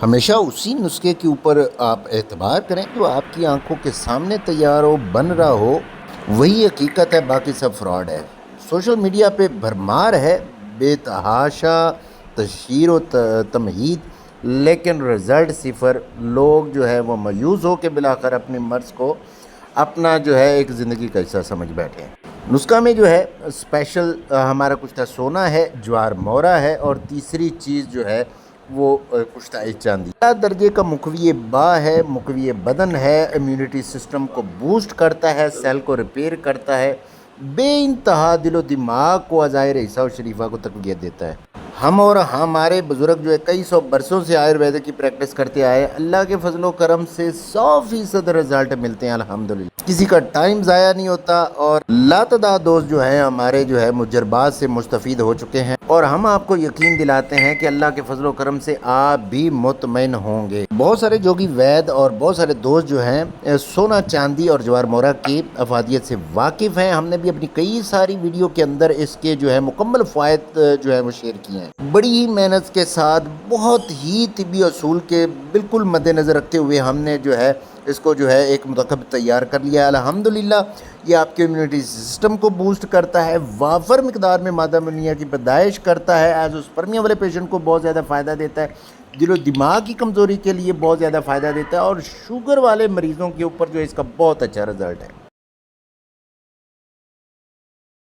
हमेशा उसी नुस्खे के ऊपर आप एतबार करें जो आपकी आंखों के सामने तैयार हो, बन रहा हो, वही हकीकत है, बाकी सब फ्रॉड है। सोशल मीडिया पे भरमार है बेतहाशा तशहीर व तमहीद, लेकिन रिज़ल्ट सिफर। लोग जो है वो मायूस हो के बिलाकर अपनी मर्ज़ को अपना जो है एक ज़िंदगी का हिस्सा समझ बैठे हैं। नुस्खा में जो है स्पेशल हमारा कुछ था सोना है, ज्वार मोरा है, और तीसरी चीज़ जो है वो कुछ था चांदी। दर्जे का मुकविये बा है, मुकविये बदन है, इम्यूनिटी सिस्टम को बूस्ट करता है, सेल को रिपेयर करता है, बेइंतहा दिलो दिमाग को अज़ाहिर ईसा और शरीफा को तक़वियत देता है। हम और हमारे बुज़ुर्ग जो है कई सौ बरसों से आयुर्वेद की प्रैक्टिस करते आए, अल्लाह के फजलो करम से 100% रिज़ल्ट मिलते हैं अल्हम्दुलिल्लाह। किसी का टाइम ज़ाया नहीं होता और लातदाद दोस्त जो हैं हमारे जो है मुजरबात से मुस्तफ़ीद हो चुके हैं, और हम आपको यकीन दिलाते हैं कि अल्लाह के फजलो करम से आप भी मुतमईन होंगे। बहुत सारे जोगी वैद और बहुत सारे दोस्त जो हैं सोना चांदी और ज्वार मोरा की अफादियत से वाकिफ़ हैं। हमने भी अपनी कई सारी वीडियो के अंदर इसके जो है मुकम्मल फ़ायदे जो है वो शेयर किए हैं। बड़ी ही मेहनत के साथ, बहुत ही तिब्बी असूल के बिल्कुल मद्देनज़र रखते हुए हमने जो है इसको जो है एक मुरक्कब तैयार कर लिया है अल्हम्दुलिल्लाह। ये आपके इम्यूनिटी सिस्टम को बूस्ट करता है, वाफर मिकदार में मादा मुनिया की पैदाइश करता है, एज स्पर्मिया वाले पेशेंट को बहुत ज़्यादा फ़ायदा देता है, दिलो दिमाग की कमज़ोरी के लिए बहुत ज़्यादा फ़ायदा देता है, और शुगर वाले मरीज़ों के ऊपर जो है इसका बहुत अच्छा रिज़ल्ट है।